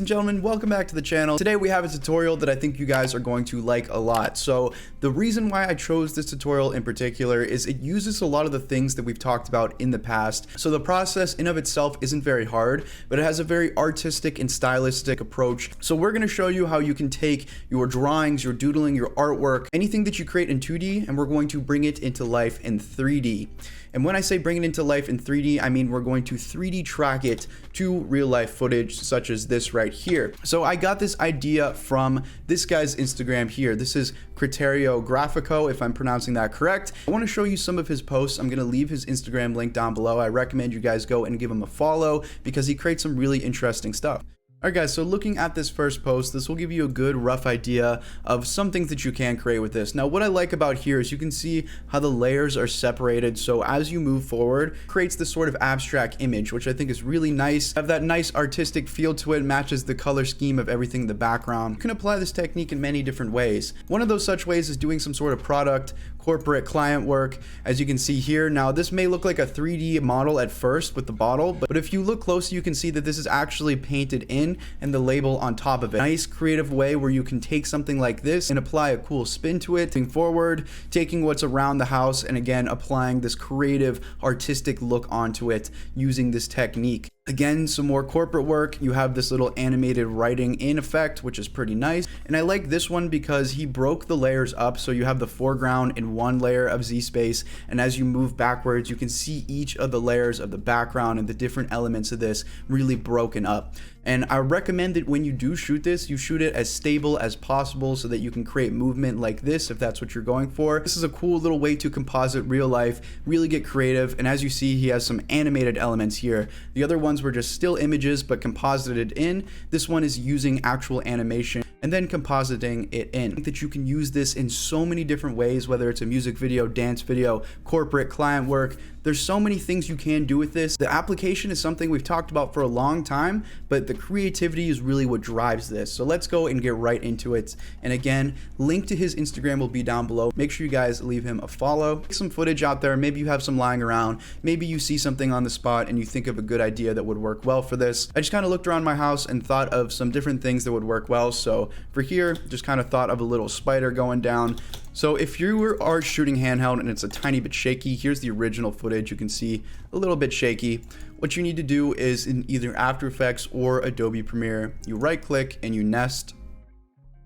and gentlemen, welcome back to the channel. Today we have a tutorial that I think you guys are going to like a lot. So the reason why I chose this tutorial in particular is it uses a lot of the things that we've talked about in the past. So the process in of itself isn't very hard, but it has a very artistic and stylistic approach. So we're going to show you how you can take your drawings, your doodling, your artwork, anything that you create in 2D, and we're going to bring it into life in 3D. And when I say bring it into life in 3D, I mean we're going to 3D track it to real life footage such as this right here. So I got this idea from this guy's Instagram here. This is Criterio Grafico, if I'm pronouncing that correct. I want to show you some of his posts. I'm going to leave his Instagram link down below. I recommend you guys go and give him a follow because he creates some really interesting stuff. Alright guys, so looking at this first post, this will give you a good rough idea of some things that you can create with this. Now what I like about here is you can see how the layers are separated, so as you move forward, it creates this sort of abstract image, which I think is really nice. Have that nice artistic feel to it, matches the color scheme of everything in the background. You can apply this technique in many different ways. One of those such ways is doing some sort of product, corporate client work, as you can see here. Now this may look like a 3D model at first with the bottle, but if you look closely, you can see that this is actually painted in and the label on top of it. Nice creative way where you can take something like this and apply a cool spin to it, moving forward, taking what's around the house, and again applying this creative artistic look onto it using this technique. Again, some more corporate work. You have this little animated writing in effect, which is pretty nice. And I like this one because he broke the layers up. So you have the foreground in one layer of Z space. And as you move backwards, you can see each of the layers of the background and the different elements of this really broken up. And I recommend that when you do shoot this, you shoot it as stable as possible so that you can create movement like this if that's what you're going for. This is a cool little way to composite real life, really get creative. And as you see, he has some animated elements here. The other ones were just still images but composited in. This one is using actual animation and then compositing it in. I think that you can use this in so many different ways, whether it's a music video, dance video, corporate client work. There's so many things you can do with this. The application is something we've talked about for a long time, but the creativity is really what drives this. So let's go and get right into it. And again, link to his Instagram will be down below. Make sure you guys leave him a follow. Take some footage out there. Maybe you have some lying around. Maybe you see something on the spot and you think of a good idea that would work well for this. I just kind of looked around my house and thought of some different things that would work well. So for here, just kind of thought of a little spider going down. So if you are shooting handheld and it's a tiny bit shaky, here's the original footage. You can see a little bit shaky. What you need to do is in either After Effects or Adobe Premiere, you right click and you nest.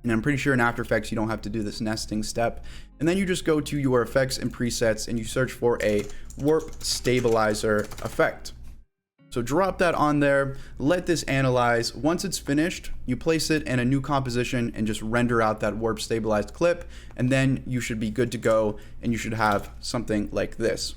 And I'm pretty sure in After Effects, you don't have to do this nesting step. And then you just go to your effects and presets and you search for a warp stabilizer effect. So drop that on there, let this analyze. Once it's finished, you place it in a new composition and just render out that warp stabilized clip. And then you should be good to go and you should have something like this.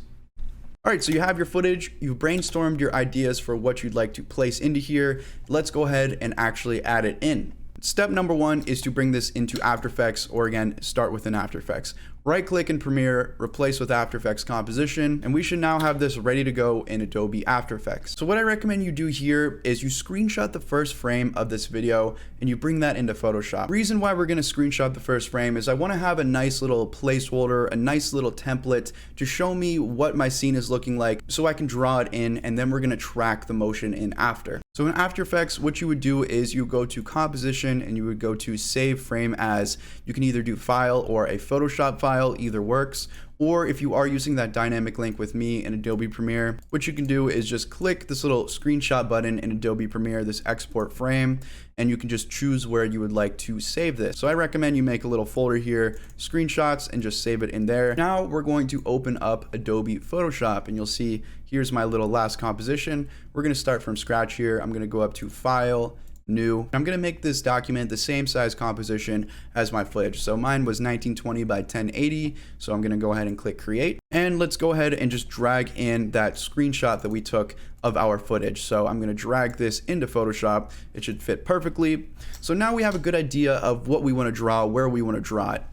All right, so you have your footage, you've brainstormed your ideas for what you'd like to place into here. Let's go ahead and actually add it in. Step number one is to bring this into After Effects, or again, start within After Effects. Right click in Premiere, replace with After Effects composition, and we should now have this ready to go in Adobe After Effects. So what I recommend you do here is you screenshot the first frame of this video and you bring that into Photoshop. The reason why we're going to screenshot the first frame is I want to have a nice little placeholder, a nice little template to show me what my scene is looking like so I can draw it in, and then we're going to track the motion in after. So in After Effects, what you would do is you go to composition and you would go to save frame as. You can either do file or a Photoshop file, either works. Or if you are using that dynamic link with me in Adobe Premiere, what you can do is just click this little screenshot button in Adobe Premiere, this export frame, and you can just choose where you would like to save this. So I recommend you make a little folder here, screenshots, and just save it in there. Now we're going to open up Adobe Photoshop and you'll see here's my little last composition. We're going to start from scratch here. I'm going to go up to File, New. I'm going to make this document the same size composition as my footage. So mine was 1920 by 1080. So I'm going to go ahead and click create. And let's go ahead and just drag in that screenshot that we took of our footage. So I'm going to drag this into Photoshop. It should fit perfectly. So now we have a good idea of what we want to draw, where we want to draw it.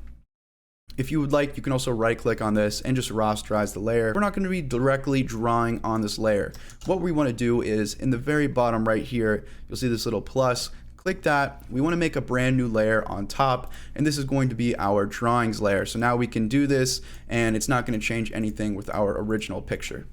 If you would like, you can also right click on this and just rasterize the layer. We're not going to be directly drawing on this layer. What we want to do is in the very bottom right here, you'll see this little plus. Click that. We want to make a brand new layer on top, and this is going to be our drawings layer. So now we can do this and it's not going to change anything with our original picture.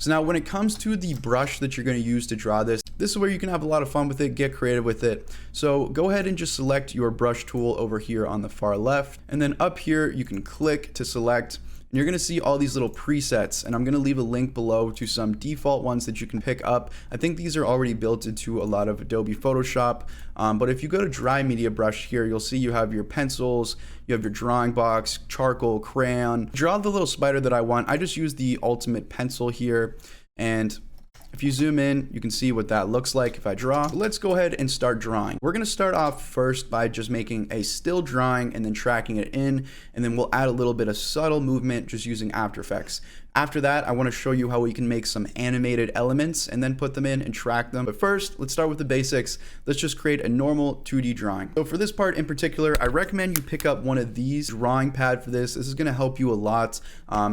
So now when it comes to the brush that you're going to use to draw this is where you can have a lot of fun with it, get creative with it. So go ahead and just select your brush tool over here on the far left, and then up here you can click to select. And you're going to see all these little presets, and I'm going to leave a link below to some default ones that you can pick up. I think these are already built into a lot of Adobe Photoshop, but if you go to dry media brush here, you'll see you have your pencils, you have your drawing box, charcoal, crayon. Draw the little spider that I want. I just use the ultimate pencil here, and if you zoom in, you can see what that looks like if I draw. Let's go ahead and start drawing. We're gonna start off first by just making a still drawing and then tracking it in, and then we'll add a little bit of subtle movement just using After Effects. After that, I wanna show you how we can make some animated elements and then put them in and track them. But first, let's start with the basics. Let's just create a normal 2D drawing. So for this part in particular, I recommend you pick up one of these drawing pad for this. This is gonna help you a lot.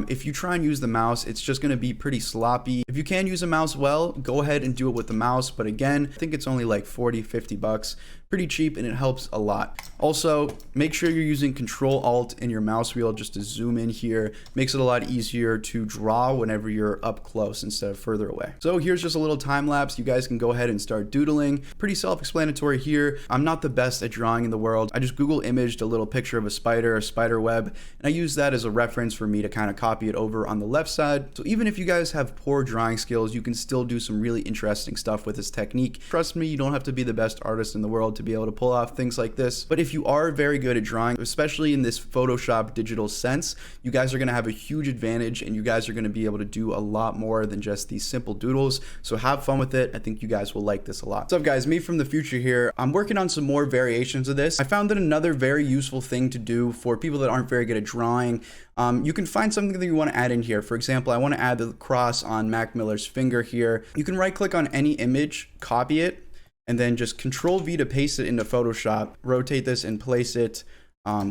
If you try and use the mouse, it's just gonna be pretty sloppy. If you can use a mouse well, go ahead and do it with the mouse. But again, I think it's only like 40, 50 bucks. Pretty cheap, and it helps a lot. Also, make sure you're using Control-Alt in your mouse wheel just to zoom in here. Makes it a lot easier to draw whenever you're up close instead of further away. So here's just a little time lapse. You guys can go ahead and start doodling. Pretty self-explanatory here. I'm not the best at drawing in the world. I just Google imaged a little picture of a spider web, and I use that as a reference for me to kind of copy it over on the left side. So even if you guys have poor drawing skills, you can still do some really interesting stuff with this technique. Trust me, you don't have to be the best artist in the world to be able to pull off things like this. But if you are very good at drawing, especially in this Photoshop digital sense, you guys are going to have a huge advantage, and you guys are going to be able to do a lot more than just these simple doodles. So have fun with it. I think you guys will like this a lot. What's up guys, me from the future here. I'm working on some more variations of this. I found that another very useful thing to do for people that aren't very good at drawing, you can find something that you want to add in here. For example, I want to add the cross on Mac Miller's finger here. You can right click on any image, copy it, and then just Control V to paste it into Photoshop, rotate this and place it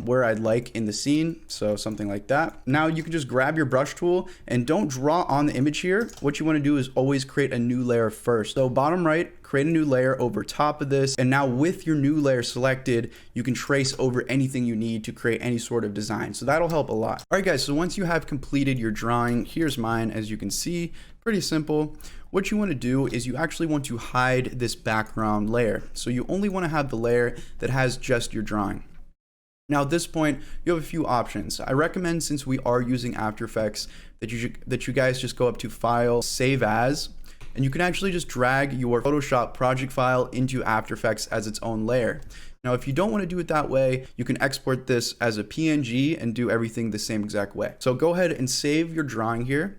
where I'd like in the scene, so something like that. Now you can just grab your brush tool and don't draw on the image here. What you want to do is always create a new layer first. So bottom right, create a new layer over top of this, and now with your new layer selected, you can trace over anything you need to create any sort of design. So that'll help a lot. All right guys, so once you have completed your drawing, here's mine. As you can see, pretty simple. What you want to do is you actually want to hide this background layer. So you only want to have the layer that has just your drawing. Now at this point, you have a few options. I recommend, since we are using After Effects, that you guys just go up to File, Save As, and you can actually just drag your Photoshop project file into After Effects as its own layer. Now, if you don't want to do it that way, you can export this as a PNG and do everything the same exact way. So go ahead and save your drawing here.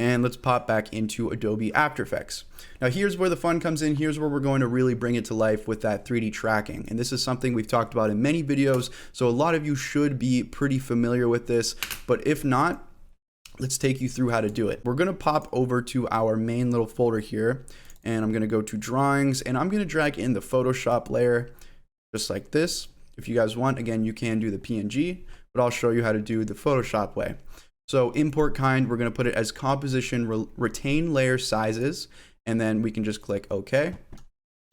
And let's pop back into Adobe After Effects. Now here's where the fun comes in. Here's where we're going to really bring it to life with that 3D tracking. And this is something we've talked about in many videos, so a lot of you should be pretty familiar with this. But if not, let's take you through how to do it. We're gonna pop over to our main little folder here, and I'm gonna go to Drawings, and I'm gonna drag in the Photoshop layer, just like this. If you guys want, again, you can do the PNG, but I'll show you how to do the Photoshop way. So import kind, we're going to put it as composition, retain layer sizes, and then we can just click OK.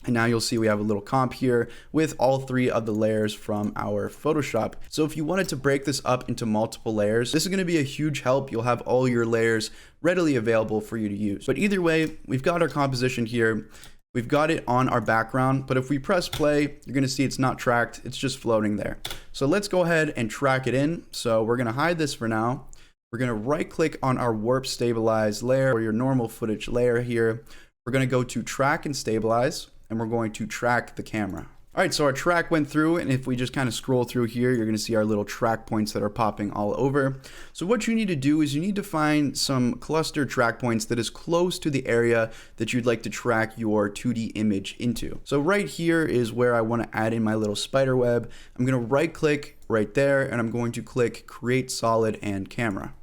And now you'll see we have a little comp here with all three of the layers from our Photoshop. So if you wanted to break this up into multiple layers, this is going to be a huge help. You'll have all your layers readily available for you to use. But either way, we've got our composition here. We've got it on our background, but if we press play, you're gonna see it's not tracked, it's just floating there. So let's go ahead and track it in. So we're gonna hide this for now. We're gonna right click on our warp stabilize layer, or your normal footage layer here. We're gonna go to track and stabilize, and we're going to track the camera. All right, so our track went through, and if we just kind of scroll through here, you're gonna see our little track points that are popping all over. So what you need to do is you need to find some cluster track points that is close to the area that you'd like to track your 2D image into. So right here is where I wanna add in my little spider web. I'm gonna right click right there, and I'm going to click Create Solid and Camera.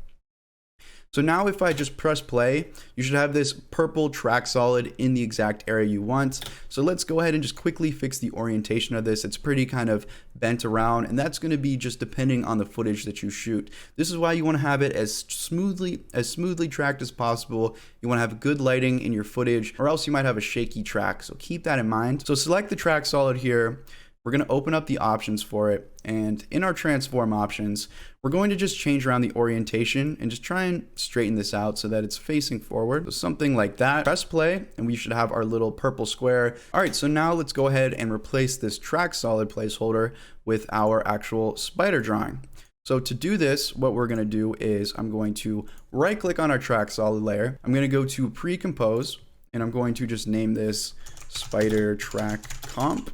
So now if I just press play, you should have this purple track solid in the exact area you want. So let's go ahead and just quickly fix the orientation of this. It's pretty kind of bent around, and that's gonna be just depending on the footage that you shoot. This is why you wanna have it as smoothly tracked as possible. You wanna have good lighting in your footage, or else you might have a shaky track. So keep that in mind. So select the track solid here. we're going to open up the options for it. And in our transform options, we're going to just change around the orientation and just try and straighten this out so that it's facing forward. So something like that. Press play and we should have our little purple square. All right, so now let's go ahead and replace this track solid placeholder with our actual spider drawing. So to do this, what we're going to do is I'm going to right click on our track solid layer. I'm going to go to pre-compose and I'm going to just name this spider track comp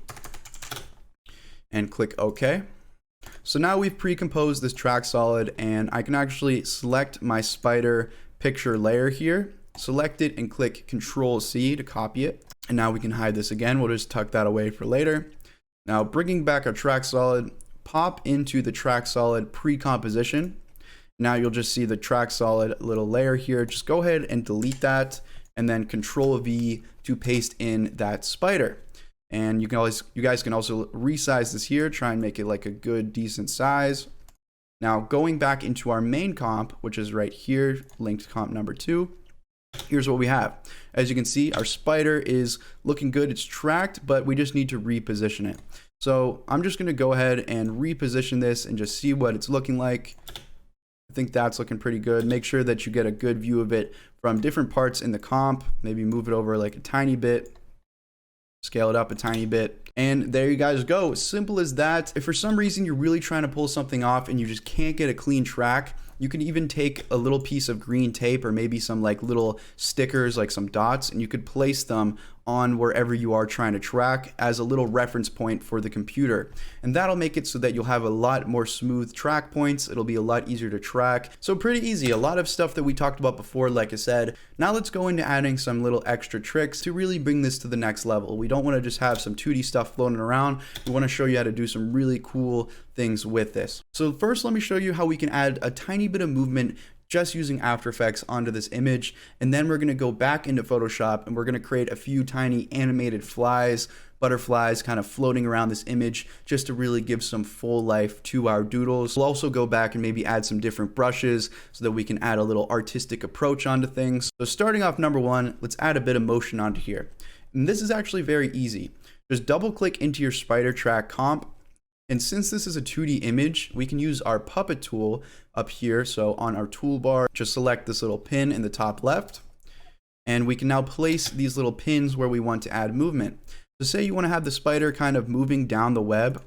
and click OK. So now we've pre-composed this track solid and I can actually select my spider picture layer here, select it and click Control C to copy it. And now we can hide this again. We'll just tuck that away for later. Now bringing back our track solid, pop into the track solid pre-composition. Now you'll just see the track solid little layer here. Just go ahead and delete that and then Control V to paste in that spider. And you guys can also resize this here, try and make it like a good decent size. Now going back into our main comp, which is right here, linked comp number 2. Here's what we have. As you can see, our spider is looking good. It's tracked, but we just need to reposition it. So I'm just going to go ahead and reposition this and just see what it's looking like. I think that's looking pretty good. Make sure that you get a good view of it from different parts in the comp. Maybe move it over like a tiny bit, scale it up a tiny bit. And there you guys go. Simple as that. If for some reason you're really trying to pull something off and you just can't get a clean track, you can even take a little piece of green tape or maybe some like little stickers, like some dots, and you could place them on wherever you are trying to track as a little reference point for the computer. And that'll make it so that you'll have a lot more smooth track points. It'll be a lot easier to track. So pretty easy. A lot of stuff that we talked about before, like I said. Now let's go into adding some little extra tricks to really bring this to the next level. We don't want to just have some 2D stuff floating around. We want to show you how to do some really cool things with this. So first, let me show you how we can add a tiny bit of movement just using After Effects onto this image. And then we're going to go back into Photoshop and we're going to create a few tiny animated flies, butterflies kind of floating around this image just to really give some full life to our doodles. We'll also go back and maybe add some different brushes so that we can add a little artistic approach onto things. So starting off number 1, let's add a bit of motion onto here. And this is actually very easy. Just double click into your spider track comp. And since this is a 2D image, we can use our puppet tool up here. So on our toolbar, just select this little pin in the top left. And we can now place these little pins where we want to add movement. So say you want to have the spider kind of moving down the web.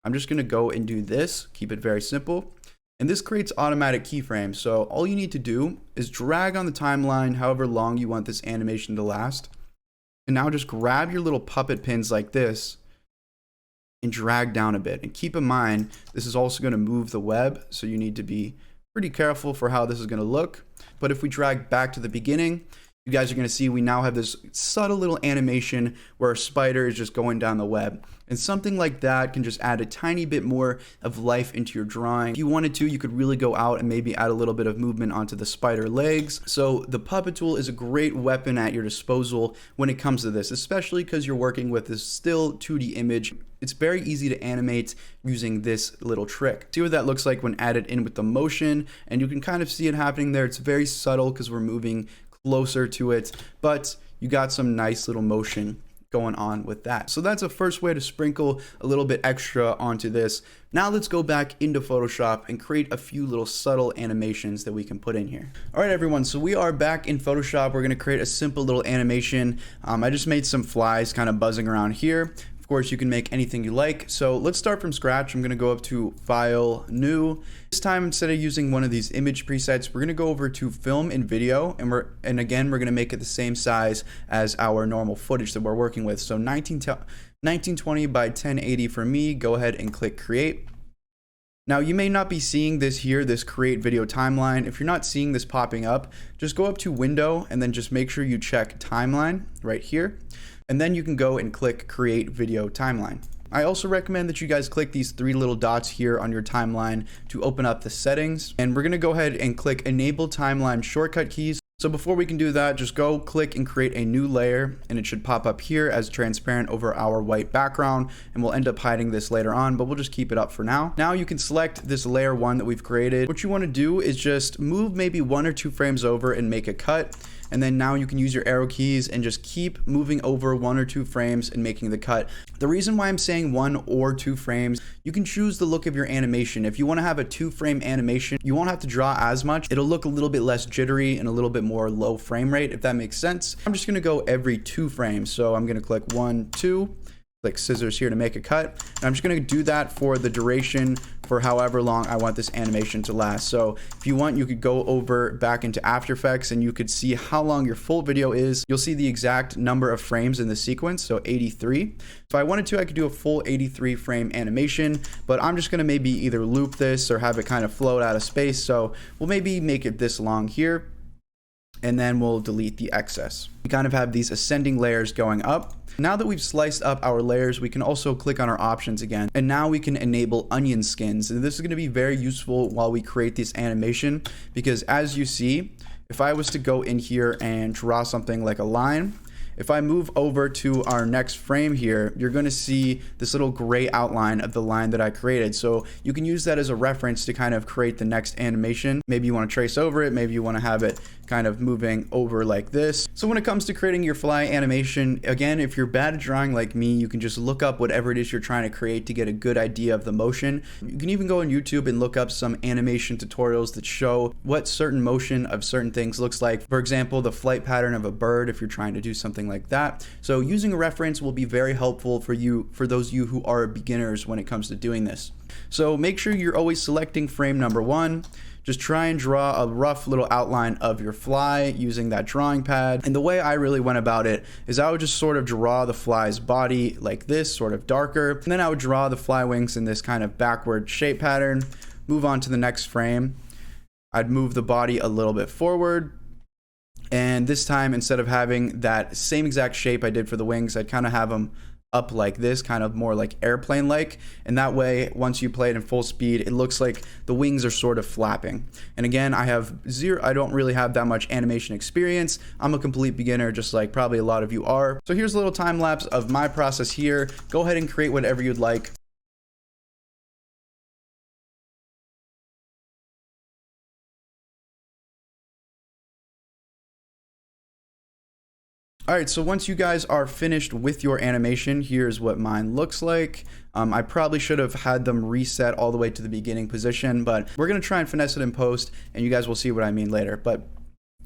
I'm just going to go and do this, keep it very simple. And this creates automatic keyframes. So all you need to do is drag on the timeline however long you want this animation to last. And now just grab your little puppet pins like this and drag down a bit. And keep in mind, this is also going to move the web, so you need to be pretty careful for how this is going to look. But if we drag back to the beginning, you guys are going to see we now have this subtle little animation where a spider is just going down the web. And something like that can just add a tiny bit more of life into your drawing. If you wanted to, you could really go out and maybe add a little bit of movement onto the spider legs. So the puppet tool is a great weapon at your disposal when it comes to this, especially because you're working with this still 2D image. It's very easy to animate using this little trick. See what that looks like when added in with the motion, and you can kind of see it happening there. It's very subtle because we're moving closer to it, but you got some nice little motion going on with that. So that's a first way to sprinkle a little bit extra onto this. Now let's go back into Photoshop and create a few little subtle animations that we can put in here. All right, everyone, so we are back in Photoshop. We're gonna create a simple little animation. I just made some flies kind of buzzing around here. Of course, you can make anything you like. So let's start from scratch. I'm gonna go up to File, New. This time, instead of using one of these image presets, we're gonna go over to Film and Video, and again, we're gonna make it the same size as our normal footage that we're working with. So 1920 by 1080 for me. Go ahead and click Create. Now, you may not be seeing this here, this Create Video Timeline. If you're not seeing this popping up, just go up to Window and then just make sure you check Timeline right here. And then you can go and click Create Video Timeline. I also recommend that you guys click these 3 little dots here on your timeline to open up the settings. And we're gonna go ahead and click Enable Timeline Shortcut Keys. So before we can do that, just go click and create a new layer, and it should pop up here as transparent over our white background, and we'll end up hiding this later on, but we'll just keep it up for now. Now you can select this layer 1 that we've created. What you want to do is just move maybe 1 or 2 frames over and make a cut. And then now you can use your arrow keys and just keep moving over 1 or 2 frames and making the cut. The reason why I'm saying 1 or 2 frames, you can choose the look of your animation. If you want to have a 2-frame animation, you won't have to draw as much. It'll look a little bit less jittery and a little bit more low frame rate, if that makes sense. I'm just going to go every 2 frames. So I'm going to click 1, 2. Click scissors here to make a cut, and I'm just going to do that for the duration for however long I want this animation to last. So if you want, you could go over back into After Effects and you could see how long your full video is. You'll see the exact number of frames in the sequence, so 83. If I wanted to, I could do a full 83 frame animation, but I'm just going to maybe either loop this or have it kind of float out of space. So we'll maybe make it this long here, and then we'll delete the excess. We kind of have these ascending layers going up. Now that we've sliced up our layers, we can also click on our options again, and now we can enable onion skins. And this is going to be very useful while we create this animation, because as you see, if I was to go in here and draw something like a line, if I move over to our next frame here, you're going to see this little gray outline of the line that I created. So you can use that as a reference to kind of create the next animation. Maybe you want to trace over it. Maybe you want to have it kind of moving over like this. So when it comes to creating your fly animation, again, if you're bad at drawing like me, you can just look up whatever it is you're trying to create to get a good idea of the motion. You can even go on YouTube and look up some animation tutorials that show what certain motion of certain things looks like. For example, the flight pattern of a bird, if you're trying to do something like that. So using a reference will be very helpful for you, for those of you who are beginners when it comes to doing this. So make sure you're always selecting frame number 1. Just try and draw a rough little outline of your fly using that drawing pad. And the way I really went about it is I would just sort of draw the fly's body like this, sort of darker. And then I would draw the fly wings in this kind of backward shape pattern. Move on to the next frame. I'd move the body a little bit forward. And this time, instead of having that same exact shape I did for the wings, I'd kind of have them up like this, kind of more like airplane-like. And that way, once you play it in full speed, it looks like the wings are sort of flapping. And again, I don't really have that much animation experience. I'm a complete beginner, just like probably a lot of you are. So here's a little time lapse of my process here. Go ahead and create whatever you'd like. Alright, so once you guys are finished with your animation, here's what mine looks like. I probably should have had them reset all the way to the beginning position, but we're going to try and finesse it in post, and you guys will see what I mean later. But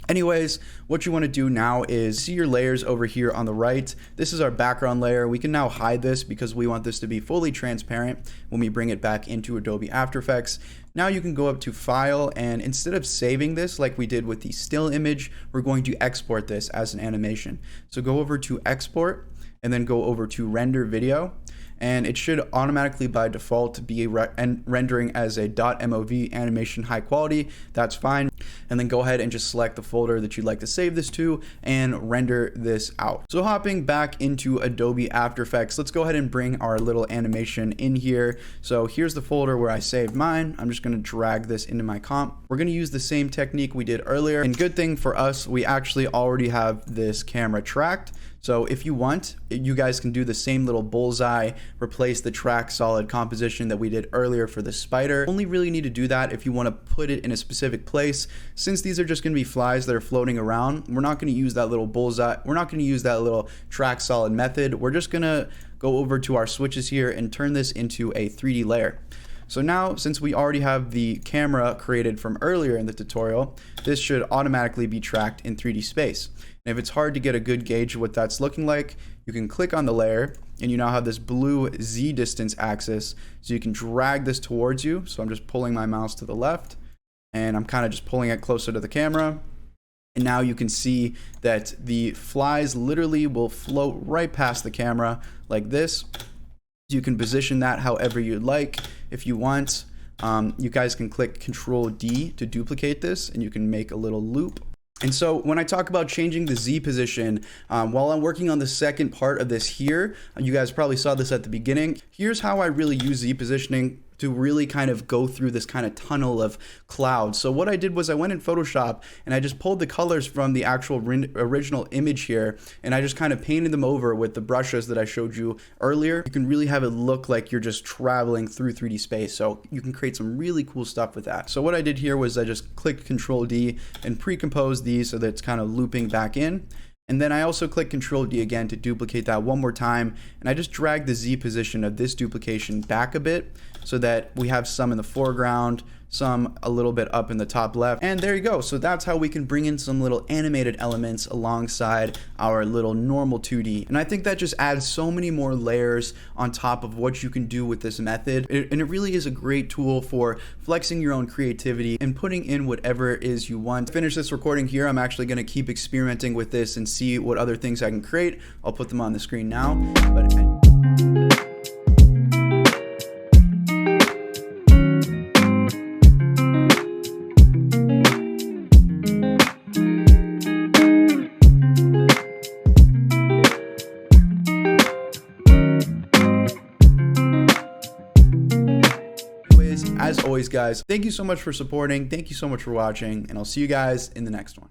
anyways, what you want to do now is see your layers over here on the right. This is our background layer. We can now hide this because we want this to be fully transparent when we bring it back into Adobe After Effects. Now you can go up to File, and instead of saving this like we did with the still image, we're going to export this as an animation. So go over to Export, and then go over to Render Video. And it should automatically by default be rendering as a .mov animation high quality. That's fine. And then go ahead and just select the folder that you'd like to save this to and render this out. So hopping back into Adobe After Effects, let's go ahead and bring our little animation in here. So here's the folder where I saved mine. I'm just going to drag this into my comp. We're going to use the same technique we did earlier. And good thing for us, we actually already have this camera tracked. So if you want, you guys can do the same little bullseye, replace the track solid composition that we did earlier for the spider. Only really need to do that if you want to put it in a specific place. Since these are just going to be flies that are floating around, we're not going to use that little bullseye. We're not going to use that little track solid method. We're just going to go over to our switches here and turn this into a 3D layer. So now, since we already have the camera created from earlier in the tutorial, this should automatically be tracked in 3D space. And if it's hard to get a good gauge of what that's looking like, you can click on the layer, and you now have this blue Z distance axis. So you can drag this towards you. So I'm just pulling my mouse to the left, and I'm kind of just pulling it closer to the camera. And now you can see that the flies literally will float right past the camera like this. You can position that however you'd like. If you want, you guys can click Control D to duplicate this, and you can make a little loop. And so when I talk about changing the Z position, while I'm working on the second part of this here, you guys probably saw this at the beginning. Here's how I really use Z positioning to really kind of go through this kind of tunnel of clouds. So what I did was I went in Photoshop and I just pulled the colors from the actual original image here, and I just kind of painted them over with the brushes that I showed you earlier. You can really have it look like you're just traveling through 3D space, so you can create some really cool stuff with that. So what I did here was I just clicked Control D and pre-composed these so that it's kind of looping back in. And then I also click Control D again to duplicate that one more time, and I just drag the Z position of this duplication back a bit so that we have some in the foreground, some a little bit up in the top left, and there you go. So that's how we can bring in some little animated elements alongside our little normal 2D. And I think that just adds so many more layers on top of what you can do with this method. And it really is a great tool for flexing your own creativity and putting in whatever it is you want. To finish this recording here, I'm actually going to keep experimenting with this and see what other things I can create. I'll put them on the screen now. As always, guys, thank you so much for supporting. Thank you so much for watching, and I'll see you guys in the next one.